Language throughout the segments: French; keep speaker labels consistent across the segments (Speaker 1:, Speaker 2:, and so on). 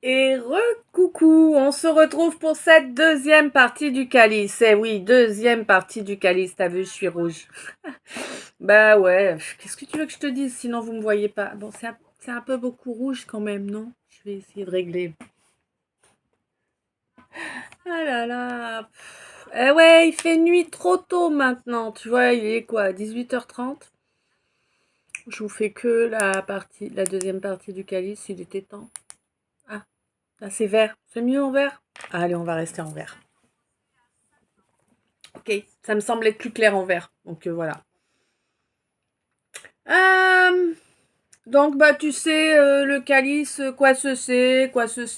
Speaker 1: Et recoucou, on se retrouve pour cette deuxième partie du calice. Eh oui, deuxième partie du calice, t'as vu, je suis rouge. Bah ouais, qu'est-ce que tu veux que je te dise, sinon vous me voyez pas. Bon, c'est un peu beaucoup rouge quand même, non? Je vais essayer de régler. Ah là là. Eh ouais, il fait nuit trop tôt maintenant, tu vois, il est quoi, 18h30? Je vous fais que la deuxième partie du calice, il était temps. Ah, là c'est vert, c'est mieux en vert? Allez, on va rester en vert. Ok, ça me semble être plus clair en vert. Donc voilà. Euh, donc bah tu sais le calice, quoi ce c'est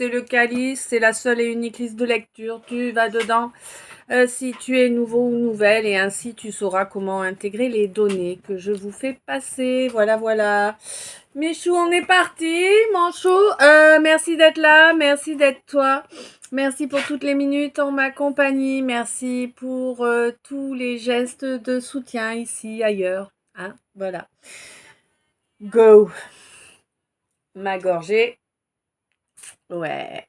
Speaker 1: le calice, c'est la seule et unique liste de lecture. Tu vas dedans si tu es nouveau ou nouvelle et ainsi tu sauras comment intégrer les données que je vous fais passer. Voilà voilà. Michou, on est parti, Manchou. Merci d'être là, merci d'être toi. Merci pour toutes les minutes en ma compagnie. Merci pour tous les gestes de soutien ici, ailleurs. Hein, voilà. Go. Ma gorgée. Ouais.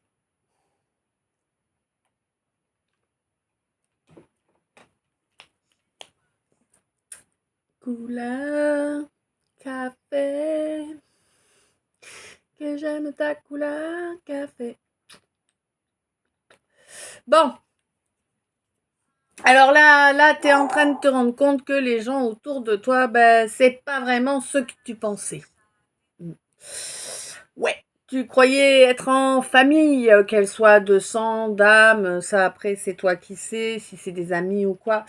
Speaker 1: Couleur, café. Que j'aime ta couleur, café. Bon. Alors là, t'es en train de te rendre compte que les gens autour de toi, ben, c'est pas vraiment ce que tu pensais. Mm. Ouais, tu croyais être en famille, qu'elle soit de sang, d'âme, ça après c'est toi qui sais, si c'est des amis ou quoi.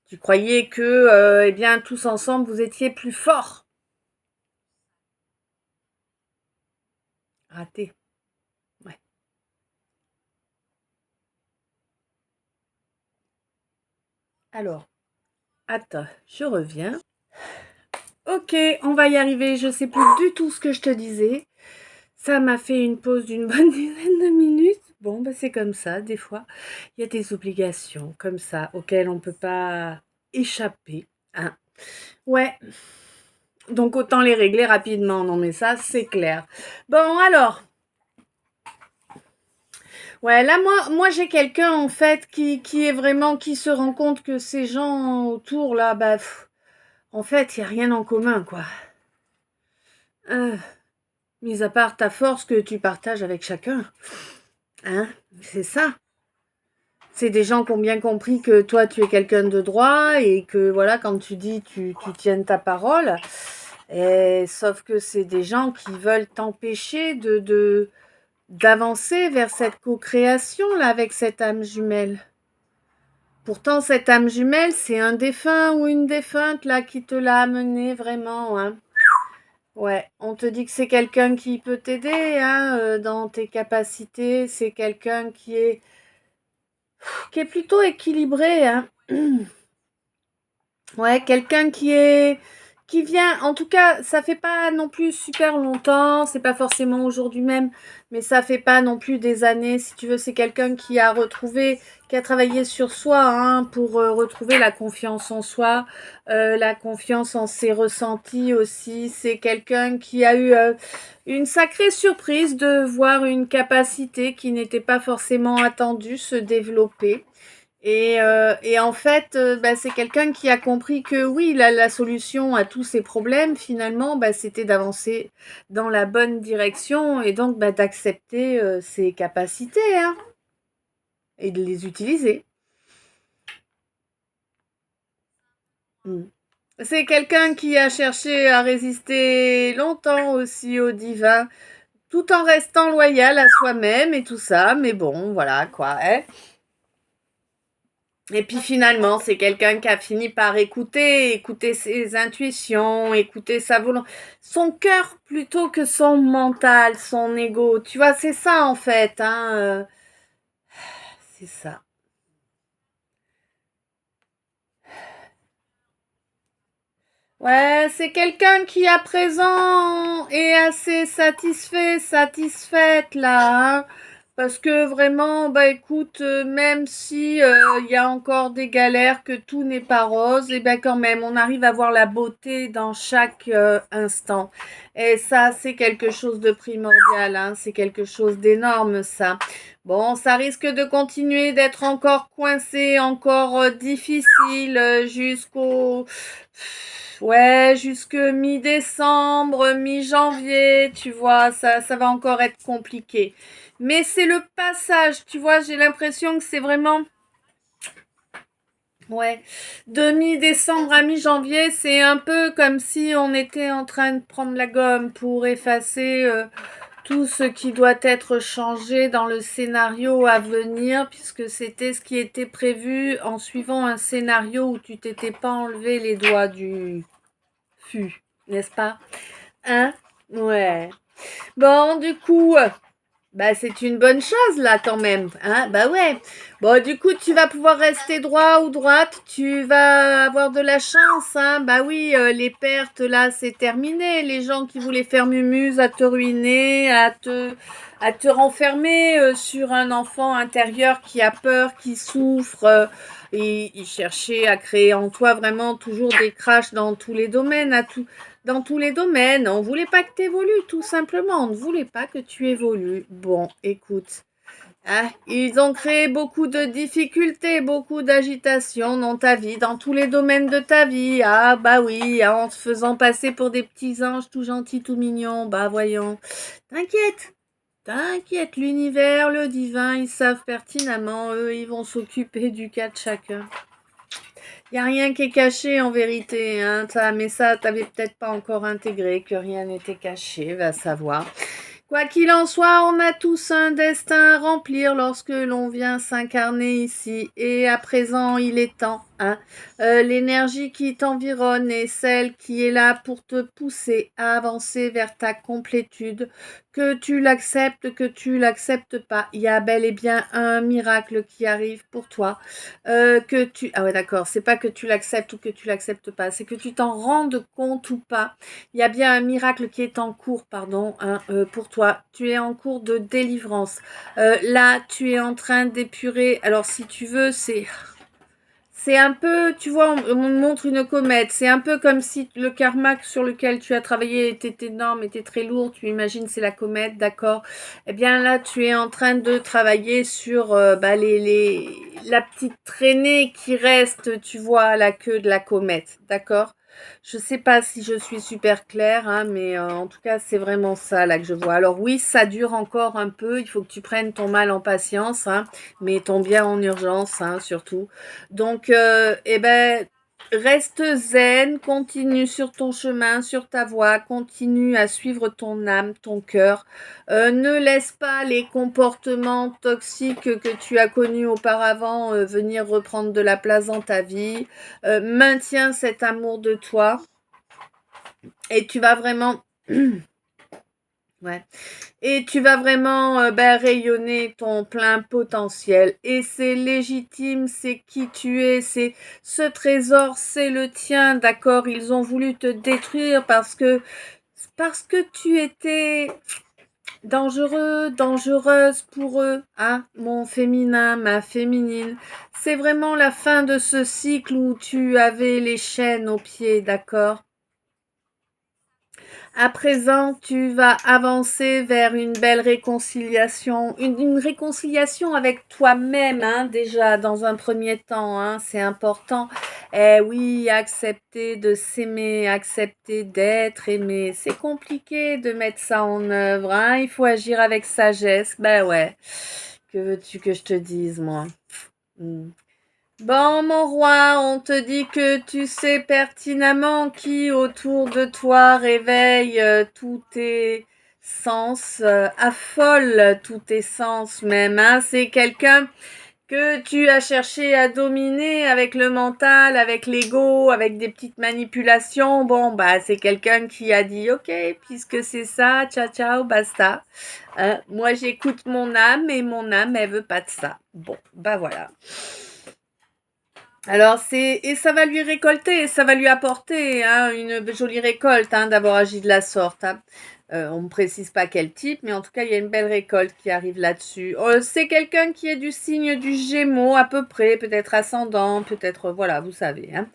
Speaker 1: Tu croyais que, eh bien, tous ensemble, vous étiez plus forts. Raté. Ouais. Alors, attends, je reviens. Ok, on va y arriver. Je sais plus du tout ce que je te disais. Ça m'a fait une pause d'une bonne dizaine de minutes. Bon, bah c'est comme ça, des fois. Il y a des obligations comme ça auxquelles on ne peut pas échapper. Hein. Ouais, donc autant les régler rapidement. Non, mais ça, c'est clair. Bon, alors. Ouais, là, moi j'ai quelqu'un, en fait, qui est vraiment, qui se rend compte que ces gens autour, là, bah, en fait, il n'y a rien en commun, quoi. Euh, Mis à part ta force que tu partages avec chacun. Hein, c'est ça. C'est des gens qui ont bien compris que toi, tu es quelqu'un de droit et que, voilà, quand tu dis, tu tiennes ta parole. Et, sauf que c'est des gens qui veulent t'empêcher d'avancer vers cette co-création, là, avec cette âme jumelle. Pourtant, cette âme jumelle, c'est un défunt ou une défunte, là, qui te l'a amené vraiment, hein. Ouais, on te dit que c'est quelqu'un qui peut t'aider, hein, dans tes capacités. C'est quelqu'un qui est plutôt équilibré, hein. Ouais, quelqu'un qui vient, en tout cas, ça fait pas non plus super longtemps, c'est pas forcément aujourd'hui même, mais ça fait pas non plus des années, si tu veux, c'est quelqu'un qui a retrouvé, qui a travaillé sur soi, hein, pour retrouver la confiance en soi, la confiance en ses ressentis aussi. C'est quelqu'un qui a eu une sacrée surprise de voir une capacité qui n'était pas forcément attendue se développer. Et en fait, bah, c'est quelqu'un qui a compris que oui, la solution à tous ces problèmes, finalement, bah, c'était d'avancer dans la bonne direction et donc bah, d'accepter ses capacités, hein, et de les utiliser. Mm. C'est quelqu'un qui a cherché à résister longtemps aussi au divin, tout en restant loyal à soi-même et tout ça. Mais bon, voilà quoi. Hein. Et puis finalement, c'est quelqu'un qui a fini par écouter ses intuitions, écouter sa volonté, son cœur plutôt que son mental, son ego. Tu vois, c'est ça en fait, hein. C'est ça. Ouais, c'est quelqu'un qui à présent est assez satisfaite là, hein. Parce que vraiment, bah écoute, même si il y a encore des galères, que tout n'est pas rose, et ben quand même, on arrive à voir la beauté dans chaque instant. Et ça, c'est quelque chose de primordial, hein, c'est quelque chose d'énorme, ça. Bon, ça risque de continuer d'être encore coincé, encore difficile ouais, jusque mi-décembre, mi-janvier, tu vois, ça va encore être compliqué. Mais c'est le passage, tu vois, j'ai l'impression que c'est vraiment, ouais, de mi-décembre à mi-janvier, c'est un peu comme si on était en train de prendre la gomme pour effacer tout ce qui doit être changé dans le scénario à venir, puisque c'était ce qui était prévu en suivant un scénario où tu t'étais pas enlevé les doigts du fût, n'est-ce pas? Hein? Ouais. Bon, du coup, bah c'est une bonne chose là quand même, hein? Bah ouais. Bon, du coup, tu vas pouvoir rester droit ou droite, tu vas avoir de la chance, hein? Bah oui, les pertes là, c'est terminé. Les gens qui voulaient faire mumuse à te ruiner, à te renfermer sur un enfant intérieur qui a peur, qui souffre, et ils cherchaient à créer en toi vraiment toujours des crashs dans tous les domaines, dans tous les domaines. On voulait pas que tu évolues, tout simplement. On ne voulait pas que tu évolues. Bon, écoute. Ah, ils ont créé beaucoup de difficultés, beaucoup d'agitation dans ta vie, dans tous les domaines de ta vie. Ah, bah oui, en te faisant passer pour des petits anges tout gentils, tout mignons. Bah voyons. T'inquiète, t'inquiète, l'univers, le divin, ils savent pertinemment, eux, ils vont s'occuper du cas de chacun. Il n'y a rien qui est caché en vérité, hein, mais ça, t'avais peut-être pas encore intégré que rien n'était caché, va savoir. Quoi qu'il en soit, on a tous un destin à remplir lorsque l'on vient s'incarner ici. Et à présent, il est temps, hein. L'énergie qui t'environne est celle qui est là pour te pousser à avancer vers ta complétude. Que tu l'acceptes pas, il y a bel et bien un miracle qui arrive pour toi. Ah ouais, d'accord, c'est pas que tu l'acceptes ou que tu l'acceptes pas, c'est que tu t'en rendes compte ou pas. Il y a bien un miracle qui est en cours, pardon, hein, pour toi. Tu es en cours de délivrance. Là, tu es en train d'épurer. Alors, si tu veux, c'est un peu, tu vois, on montre une comète. C'est un peu comme si le karma sur lequel tu as travaillé était énorme, était très lourd. Tu imagines, c'est la comète, d'accord? Eh bien là, tu es en train de travailler sur bah, la petite traînée qui reste, tu vois, à la queue de la comète, d'accord? Je sais pas si je suis super claire, hein, mais en tout cas, c'est vraiment ça là que je vois. Alors oui, ça dure encore un peu. Il faut que tu prennes ton mal en patience, hein, mais ton bien en urgence, hein, surtout. Donc, eh ben, reste zen, continue sur ton chemin, sur ta voie, continue à suivre ton âme, ton cœur. Ne laisse pas les comportements toxiques que tu as connus auparavant venir reprendre de la place dans ta vie. Maintiens cet amour de toi et tu vas vraiment... Ouais. Et tu vas vraiment rayonner ton plein potentiel. Et c'est légitime, c'est qui tu es, c'est ce trésor, c'est le tien, d'accord? Ils ont voulu te détruire parce que tu étais dangereux, dangereuse pour eux, hein? Mon féminin, ma féminine. C'est vraiment la fin de ce cycle où tu avais les chaînes aux pieds, d'accord? À présent, tu vas avancer vers une belle réconciliation, une réconciliation avec toi-même, hein, déjà dans un premier temps, hein, c'est important. Eh oui, accepter de s'aimer, accepter d'être aimé, c'est compliqué de mettre ça en œuvre, hein, il faut agir avec sagesse. Ben ouais, que veux-tu que je te dise, moi? Hmm. Bon, mon roi, on te dit que tu sais pertinemment qui autour de toi réveille tous tes sens, affole tous tes sens même, hein. C'est quelqu'un que tu as cherché à dominer avec le mental, avec l'ego, avec des petites manipulations. Bon, bah, c'est quelqu'un qui a dit, ok, puisque c'est ça, ciao, ciao, basta. Moi, j'écoute mon âme et mon âme, elle veut pas de ça. Bon, bah voilà. Alors et ça va lui récolter, ça va lui apporter hein, une jolie récolte hein, d'avoir agi de la sorte. Hein. On ne précise pas quel type, mais en tout cas, il y a une belle récolte qui arrive là-dessus. C'est quelqu'un qui est du signe du Gémeaux à peu près, peut-être ascendant, peut-être, voilà, vous savez. Hein.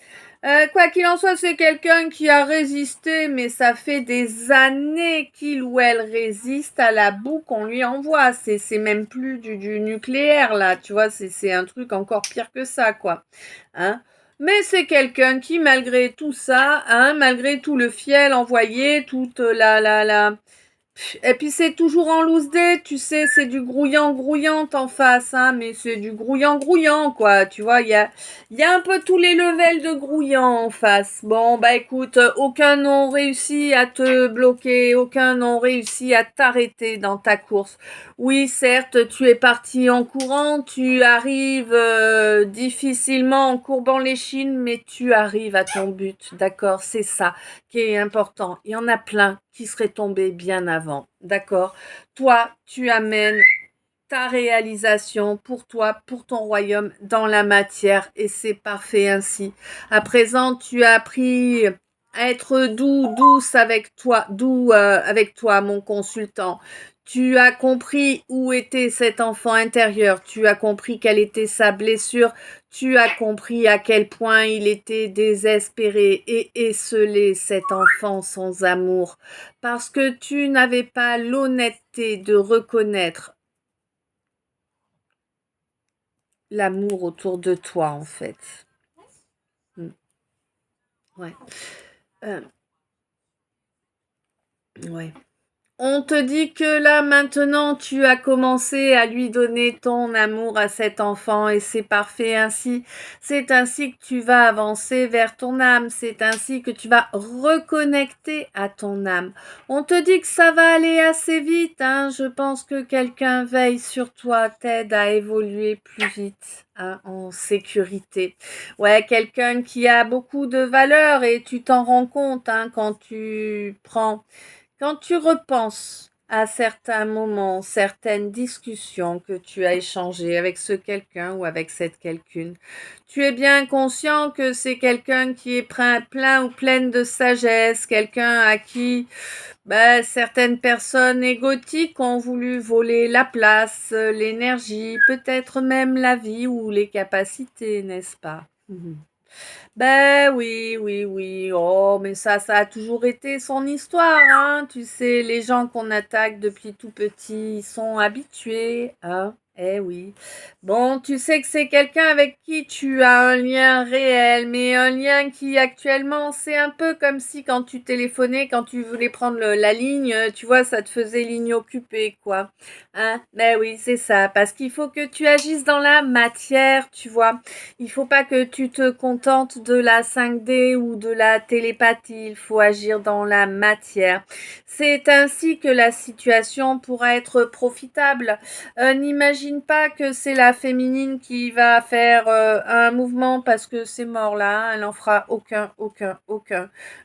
Speaker 1: Quoi qu'il en soit, c'est quelqu'un qui a résisté, mais ça fait des années qu'il ou elle résiste à la boue qu'on lui envoie. C'est même plus du nucléaire, là, tu vois, c'est un truc encore pire que ça, quoi. Hein. Mais c'est quelqu'un qui, malgré tout ça, hein, malgré tout le fiel envoyé, toute la, et puis c'est toujours en loose day, tu sais, c'est du grouillant en face, hein, mais c'est du grouillant, quoi. Tu vois, il y a un peu tous les levels de grouillant en face. Bon, bah écoute, aucun n'ont réussi à te bloquer, aucun n'ont réussi à t'arrêter dans ta course. Oui, certes, tu es parti en courant, tu arrives difficilement en courbant les chines, mais tu arrives à ton but, d'accord, c'est ça qui est important. Il y en a plein qui seraient tombés bien avant. D'accord? Toi, tu amènes ta réalisation pour toi, pour ton royaume dans la matière et c'est parfait ainsi. À présent, tu as appris à être douce avec toi, doux avec toi, mon consultant. Tu as compris où était cet enfant intérieur, tu as compris quelle était sa blessure, tu as compris à quel point il était désespéré et esselé, cet enfant sans amour, parce que tu n'avais pas l'honnêteté de reconnaître l'amour autour de toi, en fait. Mm. Ouais. Euh, ouais. On te dit que là maintenant tu as commencé à lui donner ton amour à cet enfant et c'est parfait ainsi. C'est ainsi que tu vas avancer vers ton âme. C'est ainsi que tu vas reconnecter à ton âme. On te dit que ça va aller assez vite. Hein. Je pense que quelqu'un veille sur toi, t'aide à évoluer plus vite. Hein, en sécurité. Ouais, quelqu'un qui a beaucoup de valeur et tu t'en rends compte hein, quand tu repenses à certains moments, certaines discussions que tu as échangées avec ce quelqu'un ou avec cette quelqu'une, tu es bien conscient que c'est quelqu'un qui est plein ou pleine de sagesse, quelqu'un à qui certaines personnes égotiques ont voulu voler la place, l'énergie, peut-être même la vie ou les capacités, n'est-ce pas? Ben oui, oui, oui. Oh, mais ça a toujours été son histoire, hein. Tu sais, les gens qu'on attaque depuis tout petit, ils sont habitués, hein. Eh oui. Bon, tu sais que c'est quelqu'un avec qui tu as un lien réel, mais un lien qui actuellement, c'est un peu comme si quand tu téléphonais, quand tu voulais prendre la ligne, tu vois, ça te faisait ligne occupée, quoi. Hein? Ben oui, c'est ça. Parce qu'il faut que tu agisses dans la matière, tu vois. Il faut pas que tu te contentes de la 5D ou de la télépathie, il faut agir dans la matière. C'est ainsi que la situation pourra être profitable. N'imagine pas que c'est la féminine qui va faire un mouvement parce que c'est mort là, hein, elle n'en fera aucun.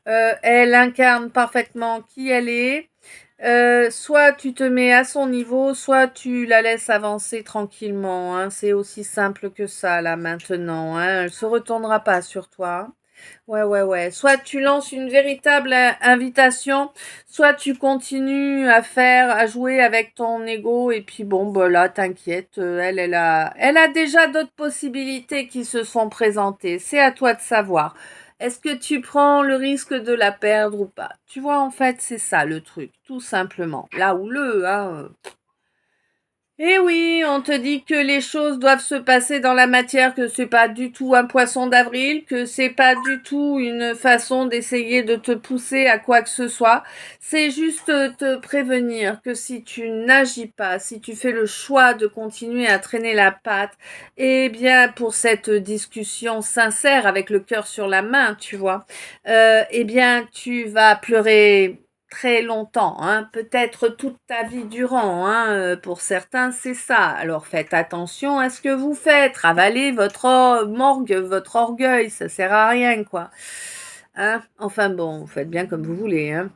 Speaker 1: Elle incarne parfaitement qui elle est. Soit tu te mets à son niveau, soit tu la laisses avancer tranquillement. Hein. C'est aussi simple que ça là maintenant. Hein. Elle se retournera pas sur toi. Ouais, ouais, ouais. Soit tu lances une véritable invitation, soit tu continues à jouer avec ton ego et puis bon, bah là, t'inquiète, elle a déjà d'autres possibilités qui se sont présentées. C'est à toi de savoir. Est-ce que tu prends le risque de la perdre ou pas? Tu vois, en fait, c'est ça le truc, tout simplement. Là où hein. Eh oui, on te dit que les choses doivent se passer dans la matière, que c'est pas du tout un poisson d'avril, que c'est pas du tout une façon d'essayer de te pousser à quoi que ce soit. C'est juste te prévenir que si tu n'agis pas, si tu fais le choix de continuer à traîner la patte, eh bien, pour cette discussion sincère avec le cœur sur la main, tu vois, eh bien, tu vas pleurer très longtemps, hein, peut-être toute ta vie durant, hein, pour certains, c'est ça. Alors faites attention à ce que vous faites, ravalez votre morgue, votre orgueil, ça sert à rien, quoi. Hein? Enfin bon, faites bien comme vous voulez, hein.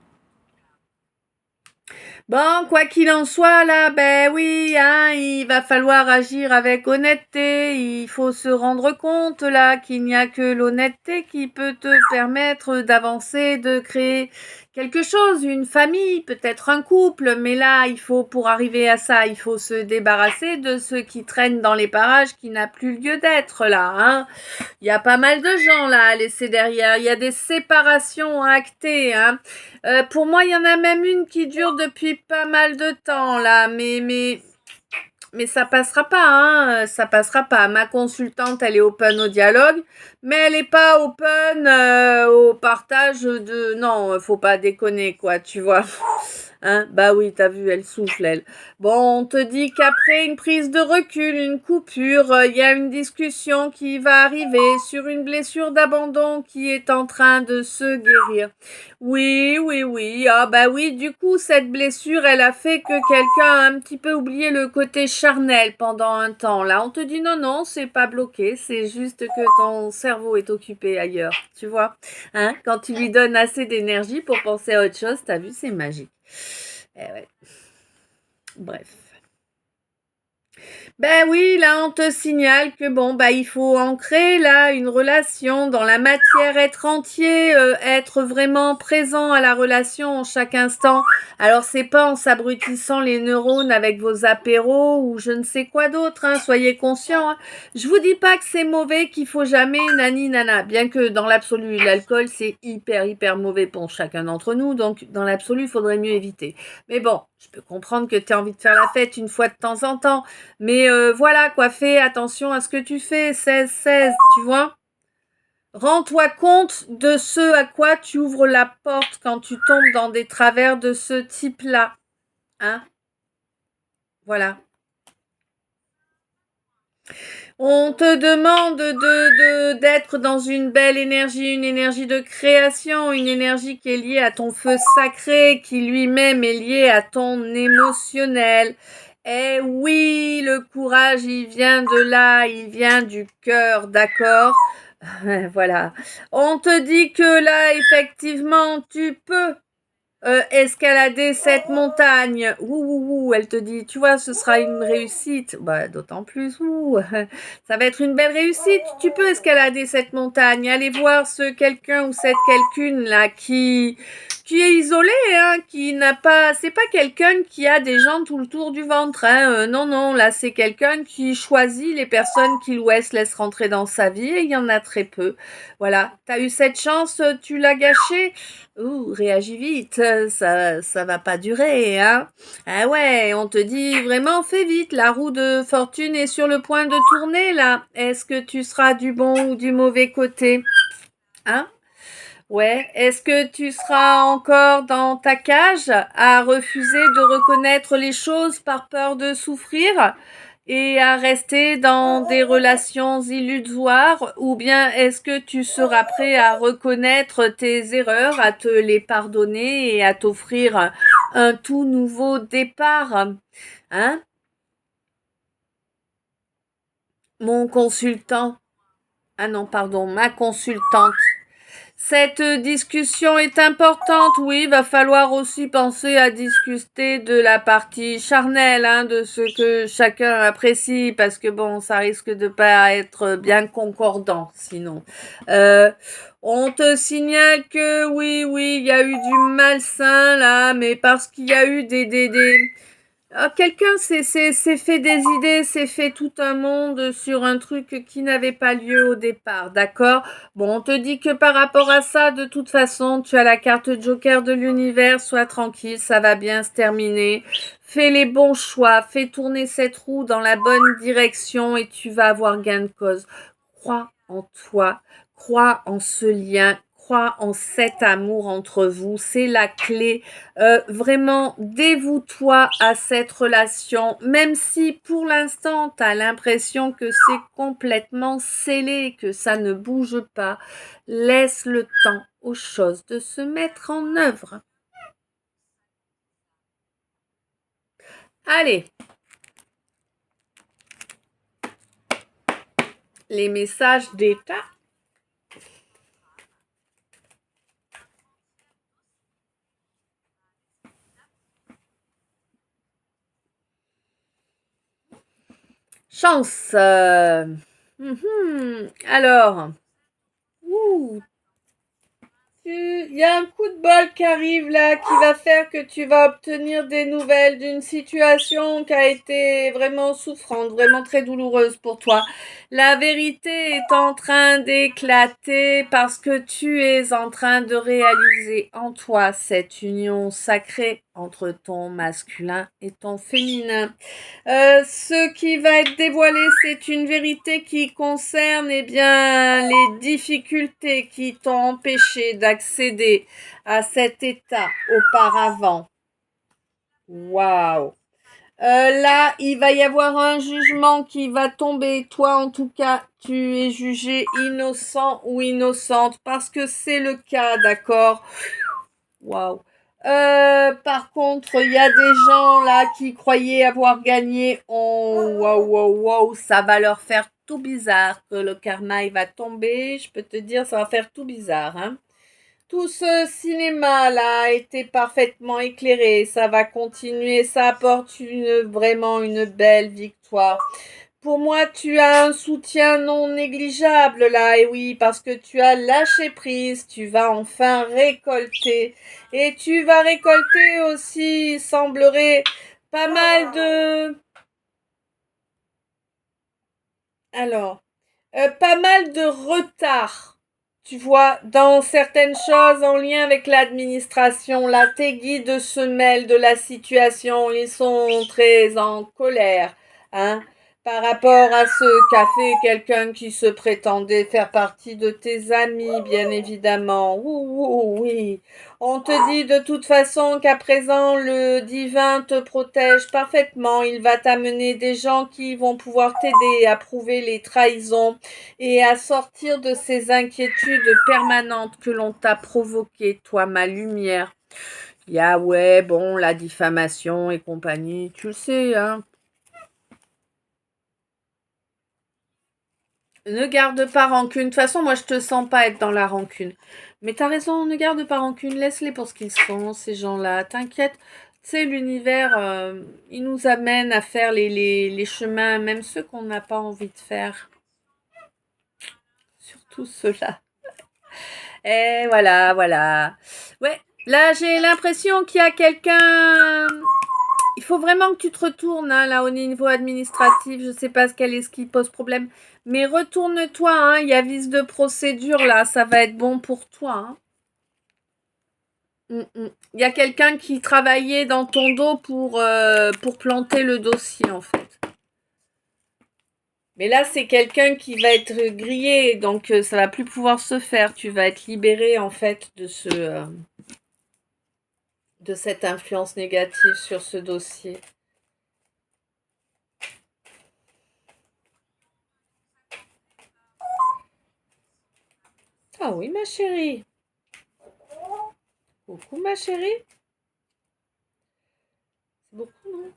Speaker 1: Bon, quoi qu'il en soit, là, ben oui, hein, il va falloir agir avec honnêteté. Il faut se rendre compte, là, qu'il n'y a que l'honnêteté qui peut te permettre d'avancer, de créer quelque chose, une famille, peut-être un couple. Mais là, pour arriver à ça, il faut se débarrasser de ceux qui traînent dans les parages qui n'a plus lieu d'être, là, hein. Il y a pas mal de gens là à laisser derrière. Il y a des séparations actées, hein. Pour moi, il y en a même une qui dure depuis pas mal de temps là, mais ça passera pas, hein. Ça passera pas. Ma consultante, elle est open au dialogue, mais elle est pas open au partage de. Non, faut pas déconner quoi, tu vois. Hein? Bah oui, t'as vu, elle souffle, elle. Bon, on te dit qu'après une prise de recul, une coupure, il y a une discussion qui va arriver sur une blessure d'abandon qui est en train de se guérir. Oui, oui, oui. Ah bah oui, du coup, cette blessure, elle a fait que quelqu'un a un petit peu oublié le côté charnel pendant un temps. Là, on te dit non, non, c'est pas bloqué, c'est juste que ton cerveau est occupé ailleurs, tu vois. Hein? Quand tu lui donnes assez d'énergie pour penser à autre chose, t'as vu, c'est magique. Eh ouais. Bref. Ben oui, là on te signale que bon bah il faut ancrer là une relation dans la matière, être entier, être vraiment présent à la relation en chaque instant. Alors c'est pas en s'abrutissant les neurones avec vos apéros ou je ne sais quoi d'autre, hein, soyez conscients. Hein. Je vous dis pas que c'est mauvais, qu'il faut jamais nani nana, bien que dans l'absolu l'alcool c'est hyper mauvais pour chacun d'entre nous, donc dans l'absolu il faudrait mieux éviter. Mais bon, je peux comprendre que tu as envie de faire la fête une fois de temps en temps. Mais voilà quoi, fais attention à ce que tu fais, 16-16, tu vois. Rends-toi compte de ce à quoi tu ouvres la porte quand tu tombes dans des travers de ce type-là. Hein? Voilà. On te demande d'être dans une belle énergie, une énergie de création, une énergie qui est liée à ton feu sacré, qui lui-même est lié à ton émotionnel. Eh oui, le courage, il vient de là, il vient du cœur, d'accord? Voilà. On te dit que là, effectivement, tu peux escalader cette montagne. Ouh, elle te dit, tu vois, ce sera une réussite. Bah, d'autant plus, ça va être une belle réussite. Tu peux escalader cette montagne. Aller voir ce quelqu'un ou cette quelqu'une là qui est isolé, hein, qui n'a pas, c'est pas quelqu'un qui a des gens tout le tour du ventre, hein. Non, non, là, c'est quelqu'un qui choisit les personnes qu'il ou elle se laisse rentrer dans sa vie et il y en a très peu. Voilà. T'as eu cette chance, tu l'as gâchée. Ouh, réagis vite, ça va pas durer, hein. Ah ouais, on te dit vraiment fais vite, la roue de fortune est sur le point de tourner là. Est-ce que tu seras du bon ou du mauvais côté? Hein? Ouais, est-ce que tu seras encore dans ta cage à refuser de reconnaître les choses par peur de souffrir? Et à rester dans des relations illusoires ou bien est-ce que tu seras prêt à reconnaître tes erreurs, à te les pardonner et à t'offrir un tout nouveau départ? Hein? Mon consultant. Ah non, pardon, ma consultante. Cette discussion est importante, oui, il va falloir aussi penser à discuter de la partie charnelle, hein, de ce que chacun apprécie, parce que bon, ça risque de pas être bien concordant, sinon. Euh, on te signale que oui, il y a eu du malsain là, mais parce qu'il y a eu quelqu'un s'est fait des idées, s'est fait tout un monde sur un truc qui n'avait pas lieu au départ, d'accord? Bon, on te dit que par rapport à ça, de toute façon, tu as la carte Joker de l'univers, sois tranquille, ça va bien se terminer. Fais les bons choix, fais tourner cette roue dans la bonne direction et tu vas avoir gain de cause. Crois en toi, crois en ce lien, crois en cet amour entre vous, c'est la clé. Vraiment, dévoue-toi à cette relation, même si pour l'instant, tu as l'impression que c'est complètement scellé, que ça ne bouge pas. Laisse le temps aux choses de se mettre en œuvre. Allez, les messages d'état. Chance. Alors, ouh, il y a un coup de bol qui arrive là, qui va faire que tu vas obtenir des nouvelles d'une situation qui a été vraiment souffrante, vraiment très douloureuse pour toi. La vérité est en train d'éclater parce que tu es en train de réaliser en toi cette union sacrée entre ton masculin et ton féminin. Ce qui va être dévoilé, c'est une vérité qui concerne bien les difficultés qui t'ont empêché d'accéder à cet état auparavant. Waouh! Là, il va y avoir un jugement qui va tomber. Toi, en tout cas, tu es jugé innocent ou innocente parce que c'est le cas, d'accord? Waouh! Par contre, il y a des gens là qui croyaient avoir gagné. Oh, waouh, waouh, waouh, ça va leur faire tout bizarre que le karma il va tomber. Je peux te dire, ça va faire tout bizarre, hein. Tout ce cinéma là a été parfaitement éclairé. Ça va continuer. Ça apporte vraiment une belle victoire. Pour moi, tu as un soutien non négligeable là, et oui, parce que tu as lâché prise, tu vas enfin récolter. Et tu vas récolter aussi, il semblerait, pas mal de... Alors, pas mal de retard, tu vois, dans certaines choses en lien avec l'administration. Là, tes guides se mêlent de la situation, ils sont très en colère, hein, par rapport à ce qu'a fait quelqu'un qui se prétendait faire partie de tes amis, bien évidemment. Oui. On te dit de toute façon qu'à présent, le divin te protège parfaitement. Il va t'amener des gens qui vont pouvoir t'aider à prouver les trahisons et à sortir de ces inquiétudes permanentes que l'on t'a provoquées, toi, ma lumière. Il y a, ouais, bon, la diffamation et compagnie, tu le sais, hein. Ne garde pas rancune. De toute façon, moi, je te sens pas être dans la rancune. Mais t'as raison, ne garde pas rancune. Laisse-les pour ce qu'ils sont, ces gens-là. T'inquiète. Tu sais, l'univers, il nous amène à faire les chemins, même ceux qu'on n'a pas envie de faire. Surtout ceux-là. Et voilà, voilà. Ouais, là, j'ai l'impression qu'il y a quelqu'un... Il faut vraiment que tu te retournes, hein, là, au niveau administratif. Je sais pas ce qui pose problème. Mais retourne-toi, hein. Il y a vice de procédure, là. Ça va être bon pour toi, hein. Il y a quelqu'un qui travaillait dans ton dos pour planter le dossier, en fait. Mais là, c'est quelqu'un qui va être grillé, donc ça va plus pouvoir se faire. Tu vas être libéré, en fait, de cette influence négative sur ce dossier. Ah oui, ma chérie. Coucou, ma chérie. C'est beaucoup, non?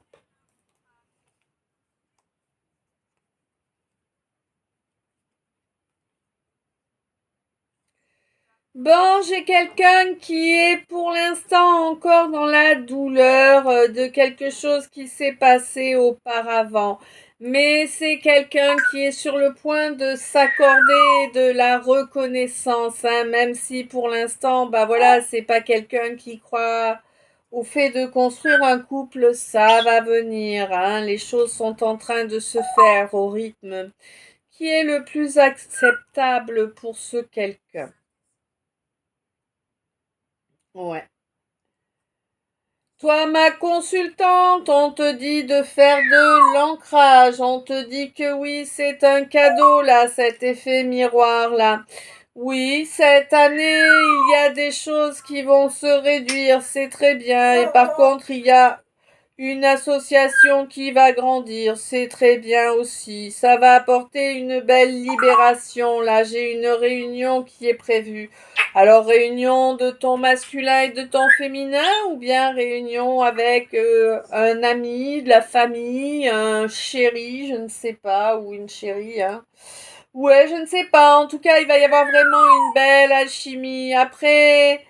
Speaker 1: Bon, j'ai quelqu'un qui est pour l'instant encore dans la douleur de quelque chose qui s'est passé auparavant. Mais c'est quelqu'un qui est sur le point de s'accorder de la reconnaissance, hein, même si pour l'instant, bah voilà, c'est pas quelqu'un qui croit au fait de construire un couple, ça va venir, hein. Les choses sont en train de se faire au rythme qui est le plus acceptable pour ce quelqu'un. Ouais. Toi, ma consultante, on te dit de faire de l'ancrage. On te dit que oui, c'est un cadeau, là, cet effet miroir, là. Oui, cette année, il y a des choses qui vont se réduire, c'est très bien. Et par contre, il y a une association qui va grandir, c'est très bien aussi. Ça va apporter une belle libération. Là, j'ai une réunion qui est prévue. Alors, réunion de ton masculin et de ton féminin ou bien réunion avec un ami, de la famille, un chéri, je ne sais pas, ou une chérie, hein. Ouais, je ne sais pas. En tout cas, il va y avoir vraiment une belle alchimie. Après...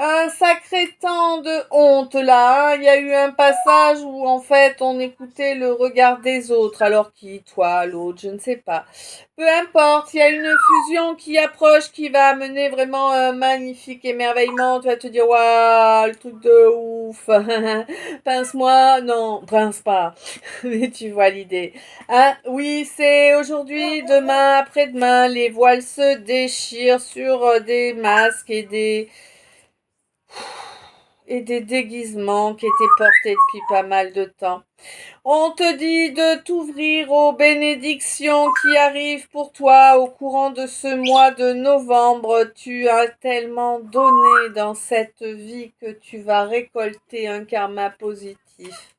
Speaker 1: Un sacré temps de honte là, hein. Il y a eu un passage où en fait on écoutait le regard des autres, alors qui, toi, l'autre, je ne sais pas. Peu importe, il y a une fusion qui approche, qui va amener vraiment un magnifique émerveillement. Tu vas te dire, waouh, le truc de ouf. Pince-moi, non, pince pas. Mais tu vois l'idée. Hein, oui, c'est aujourd'hui, demain, après-demain, les voiles se déchirent sur des masques et des déguisements qui étaient portés depuis pas mal de temps. On te dit de t'ouvrir aux bénédictions qui arrivent pour toi au courant de ce mois de novembre. Tu as tellement donné dans cette vie que tu vas récolter un karma positif.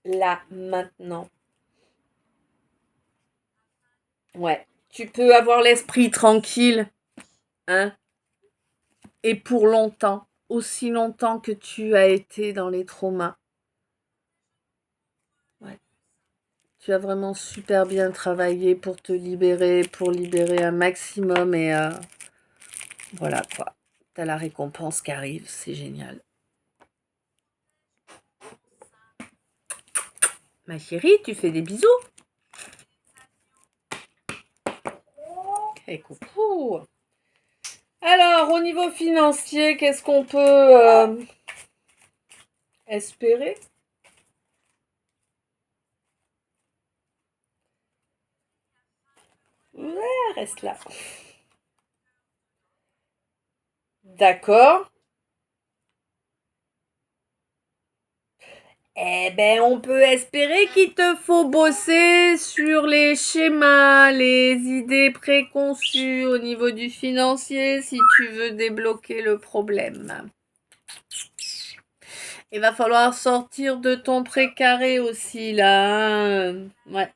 Speaker 1: Là, maintenant. Ouais. Tu peux avoir l'esprit tranquille, hein, et pour longtemps, aussi longtemps que tu as été dans les traumas. Ouais. Tu as vraiment super bien travaillé pour te libérer, pour libérer un maximum et voilà quoi. T'as la récompense qui arrive, c'est génial. Ma chérie, tu fais des bisous. Et coucou. Alors, au niveau financier, qu'est-ce qu'on peut espérer? Ouais, reste là. D'accord. Eh ben, on peut espérer qu'il te faut bosser sur les schémas, les idées préconçues au niveau du financier si tu veux débloquer le problème. Il va falloir sortir de ton précaré aussi là, hein. Ouais.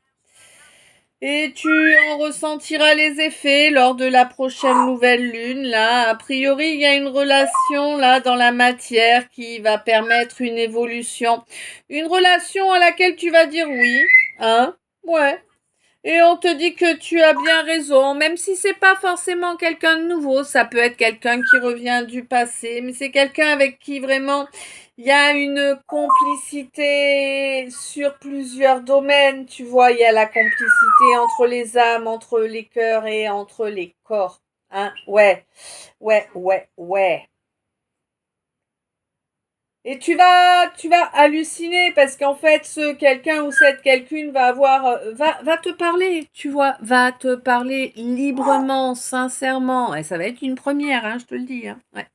Speaker 1: Et tu en ressentiras les effets lors de la prochaine nouvelle lune. Là, a priori, il y a une relation là dans la matière qui va permettre une évolution. Une relation à laquelle tu vas dire oui, hein? Ouais. Et on te dit que tu as bien raison, même si c'est pas forcément quelqu'un de nouveau, ça peut être quelqu'un qui revient du passé, mais c'est quelqu'un avec qui vraiment il y a une complicité sur plusieurs domaines, tu vois, il y a la complicité entre les âmes, entre les cœurs et entre les corps. Hein? Ouais, ouais, ouais, ouais. Et tu vas halluciner parce qu'en fait, ce quelqu'un ou cette quelqu'une va va te parler, tu vois, va te parler librement, sincèrement. Et ça va être une première, hein, je te le dis, hein. Ouais.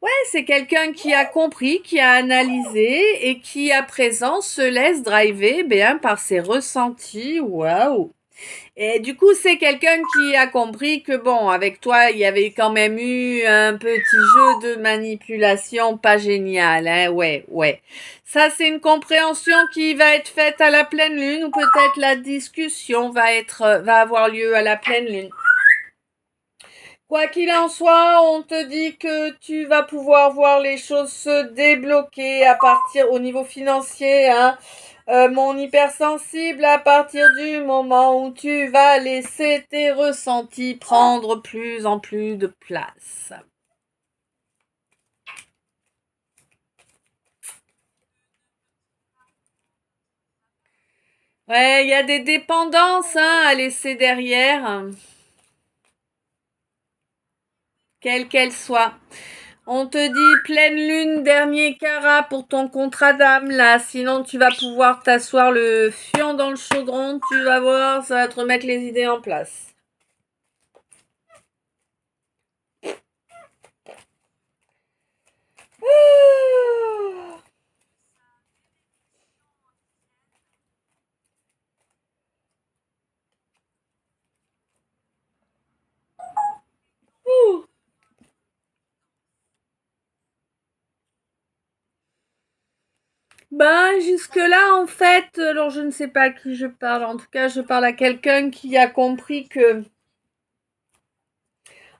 Speaker 1: Ouais, c'est quelqu'un qui a compris, qui a analysé et qui à présent se laisse driver, bien, par ses ressentis. Waouh! Et du coup, c'est quelqu'un qui a compris que bon, avec toi, il y avait quand même eu un petit jeu de manipulation pas génial, hein, ouais, ouais. Ça, c'est une compréhension qui va être faite à la pleine lune ou peut-être la discussion va avoir lieu à la pleine lune. Quoi qu'il en soit, on te dit que tu vas pouvoir voir les choses se débloquer à partir au niveau financier, hein. Mon hypersensible, à partir du moment où tu vas laisser tes ressentis prendre plus en plus de place. Ouais, il y a des dépendances hein, à laisser derrière, quelles qu'elles soient. On te dit pleine lune, dernier carat pour ton contrat d'âme là, sinon tu vas pouvoir t'asseoir le fion dans le chaudron, tu vas voir, ça va te remettre les idées en place. Ah. Ouh. Ben, jusque-là, en fait, alors je ne sais pas à qui je parle. En tout cas, je parle à quelqu'un qui a compris que,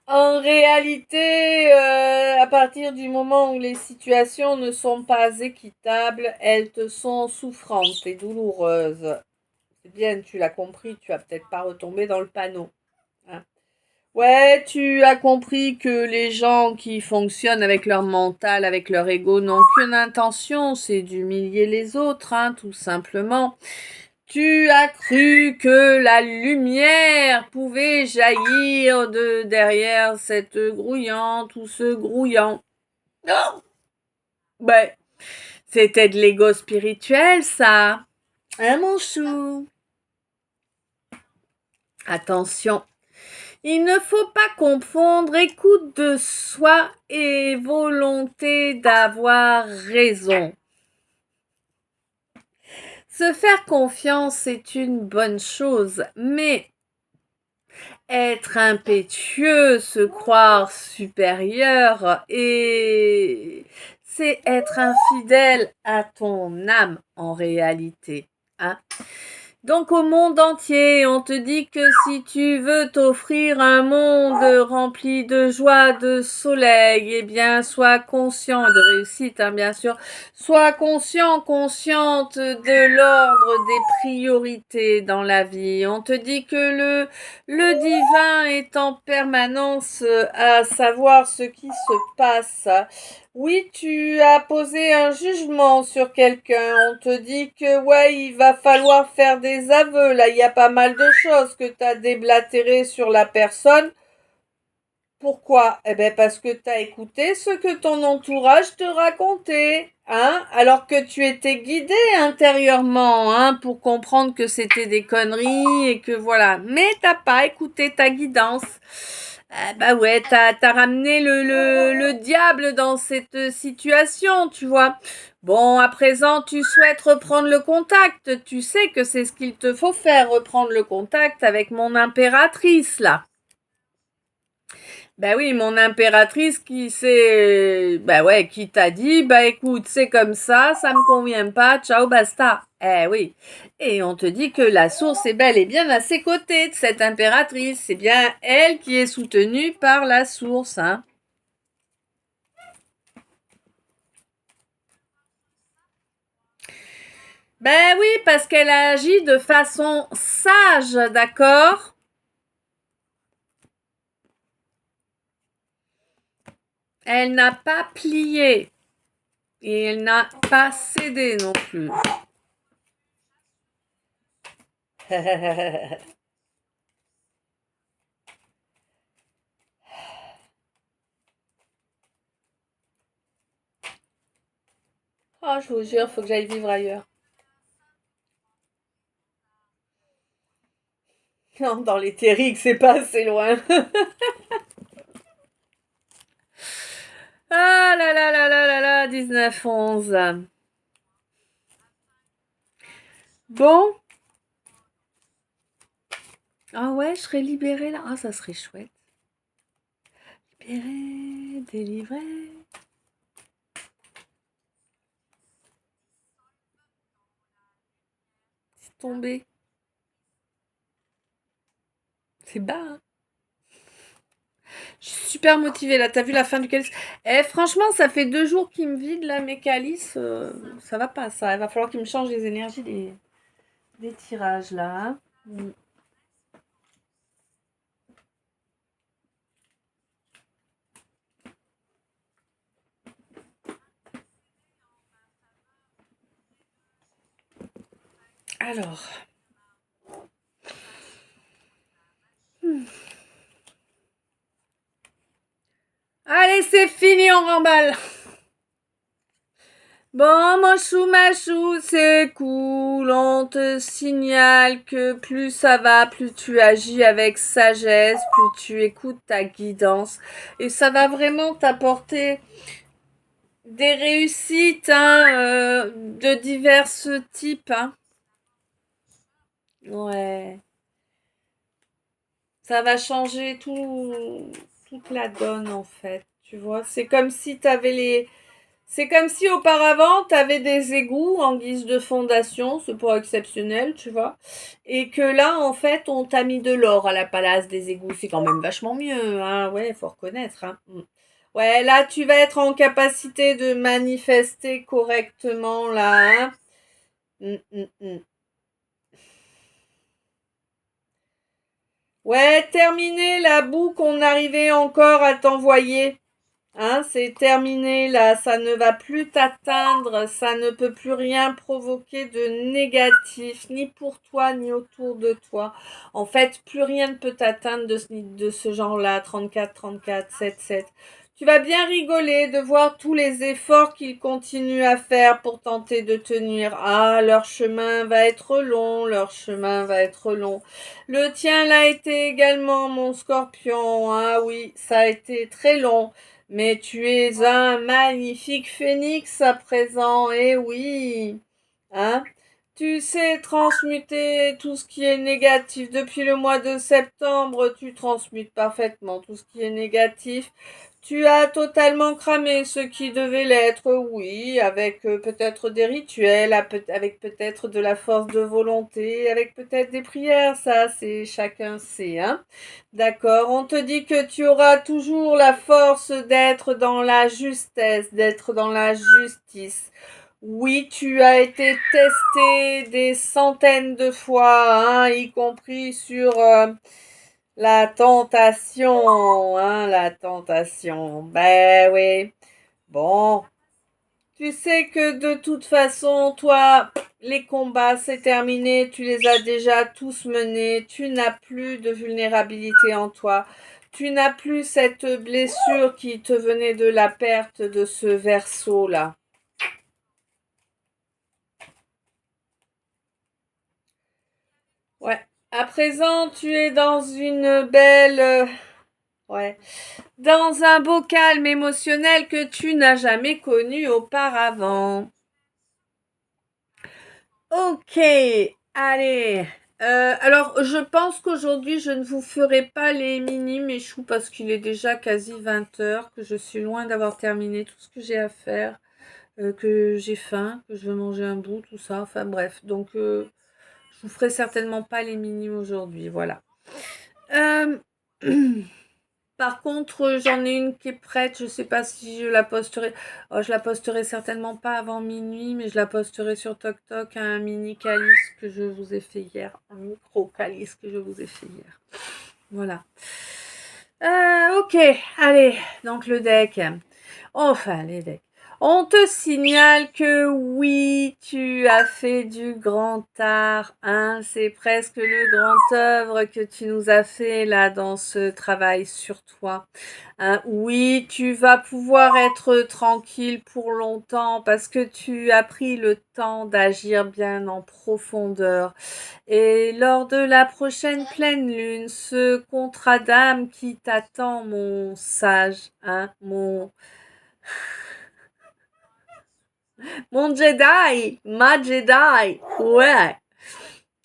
Speaker 1: en réalité, à partir du moment où les situations ne sont pas équitables, elles te sont souffrantes et douloureuses. C'est bien, tu l'as compris, tu vas peut-être pas retomber dans le panneau, hein. Ouais, tu as compris que les gens qui fonctionnent avec leur mental, avec leur ego, n'ont qu'une intention, c'est d'humilier les autres, hein, tout simplement. Tu as cru que la lumière pouvait jaillir de derrière cette grouillante ou ce grouillant. Non. Ben, c'était de l'ego spirituel, ça. Hein, mon chou? Attention. Il ne faut pas confondre écoute de soi et volonté d'avoir raison. Se faire confiance, c'est une bonne chose, mais être impétueux, se croire supérieur, et c'est être infidèle à ton âme en réalité. Hein? Donc au monde entier, on te dit que si tu veux t'offrir un monde rempli de joie, de soleil, eh bien sois conscient et de réussite, hein, bien sûr. Sois conscient, consciente de l'ordre des priorités dans la vie. On te dit que le divin est en permanence à savoir ce qui se passe. Oui, tu as posé un jugement sur quelqu'un. On te dit que ouais, il va falloir faire des aveux. Là, il y a pas mal de choses que tu as déblatérées sur la personne. Pourquoi? Eh ben parce que tu as écouté ce que ton entourage te racontait, hein, alors que tu étais guidé intérieurement, hein, pour comprendre que c'était des conneries et que voilà. Mais t'as pas écouté ta guidance. Bah ouais, t'as ramené le diable dans cette situation, tu vois. Bon, à présent, tu souhaites reprendre le contact. Tu sais que c'est ce qu'il te faut faire, reprendre le contact avec mon impératrice, là. Ben oui, mon impératrice qui t'a dit, bah écoute, c'est comme ça me convient pas, ciao, basta. Eh oui. Et on te dit que la source est bel et bien à ses côtés de cette impératrice. C'est bien elle qui est soutenue par la source, hein. Ben oui, parce qu'elle agit de façon sage, d'accord? Elle n'a pas plié. Et elle n'a pas cédé non plus. Oh, je vous jure, faut que j'aille vivre ailleurs. Non, dans les terriques, c'est pas assez loin. Ah là là là là là là, 19-11. Bon. Ah ouais, je serais libérée là. Ah, ça serait chouette. Libérée, délivrée. C'est tombé. C'est bas, hein. Je suis super motivée là. T'as vu la fin du calice? Eh, franchement, ça fait 2 jours qu'il me vide là mes calices. Ça va pas ça. Il va falloir qu'il me change les énergies des tirages là. Hein. Alors. Allez, c'est fini, on remballe. Bon, mon chou, ma chou, c'est cool. On te signale que plus ça va, plus tu agis avec sagesse, plus tu écoutes ta guidance. Et ça va vraiment t'apporter des réussites hein, de divers types. Hein. Ouais. Ça va changer toute la donne, en fait. Tu vois, c'est comme si t'avais les C'est comme si auparavant, tu avais des égouts en guise de fondation, c'est pas exceptionnel, tu vois. Et que là, en fait, on t'a mis de l'or à la place des égouts. C'est quand même vachement mieux, hein. Ouais, faut reconnaître, hein. Ouais, là, tu vas être en capacité de manifester correctement, là, hein. Mm, mm, mm. Ouais, terminé la boue qu'on arrivait encore à t'envoyer. Hein, c'est terminé là, ça ne va plus t'atteindre, ça ne peut plus rien provoquer de négatif, ni pour toi, ni autour de toi. En fait, plus rien ne peut t'atteindre de ce genre-là, 34, 34, 7, 7. Tu vas bien rigoler de voir tous les efforts qu'ils continuent à faire pour tenter de tenir. Ah, leur chemin va être long, leur chemin va être long. Le tien l'a été également, mon scorpion. Ah oui, ça a été très long. Mais tu es un magnifique phénix à présent, eh oui. Hein? Tu sais transmuter tout ce qui est négatif. Depuis le mois de septembre, tu transmutes parfaitement tout ce qui est négatif. Tu as totalement cramé ce qui devait l'être, oui, avec peut-être des rituels, avec peut-être de la force de volonté, avec peut-être des prières, ça, c'est chacun sait, hein. D'accord, on te dit que tu auras toujours la force d'être dans la justesse, d'être dans la justice. Oui, tu as été testé des centaines de fois, hein, y compris sur la tentation, hein, la tentation. Ben oui. Bon, tu sais que de toute façon, toi, les combats, c'est terminé, tu les as déjà tous menés, tu n'as plus de vulnérabilité en toi, tu n'as plus cette blessure qui te venait de la perte de ce verseau-là. Ouais. À présent, tu es dans une belle... ouais. Dans un beau calme émotionnel que tu n'as jamais connu auparavant. Ok, allez. Alors, je pense qu'aujourd'hui, je ne vous ferai pas les mini méchous parce qu'il est déjà quasi 20 heures, que je suis loin d'avoir terminé tout ce que j'ai à faire, que j'ai faim, que je veux manger un bout, tout ça. Enfin bref, donc je vous ferai certainement pas les mini aujourd'hui, voilà. Euh, Par contre, j'en ai une qui est prête. Je sais pas si je la posterai. Oh, je la posterai certainement pas avant minuit, mais je la posterai sur TokTok, un mini calice que je vous ai fait hier. Un micro calice que je vous ai fait hier. Voilà. Ok, allez. Donc le deck. Enfin, les decks. On te signale que oui, tu as fait du grand art, hein. C'est presque le grand œuvre que tu nous as fait là dans ce travail sur toi. Hein. Oui, tu vas pouvoir être tranquille pour longtemps parce que tu as pris le temps d'agir bien en profondeur. Et lors de la prochaine pleine lune, ce contrat d'âme qui t'attend, mon sage, hein, mon Jedi, ma Jedi, ouais.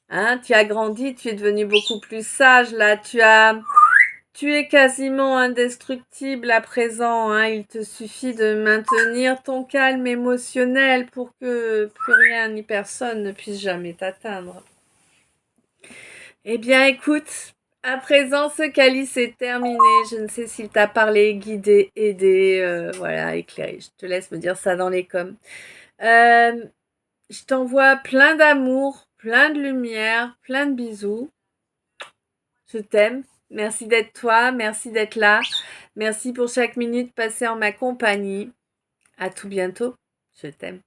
Speaker 1: Hein, tu as grandi, tu es devenu beaucoup plus sage là, tu es quasiment indestructible à présent, hein. Il te suffit de maintenir ton calme émotionnel pour que plus rien ni personne ne puisse jamais t'atteindre. Eh bien, écoute, à présent, ce calice est terminé. Je ne sais s'il t'a parlé, guidé, aidé, voilà, éclairé. Je te laisse me dire ça dans les coms. Je t'envoie plein d'amour, plein de lumière, plein de bisous. Je t'aime. Merci d'être toi, merci d'être là. Merci pour chaque minute passée en ma compagnie. À tout bientôt. Je t'aime.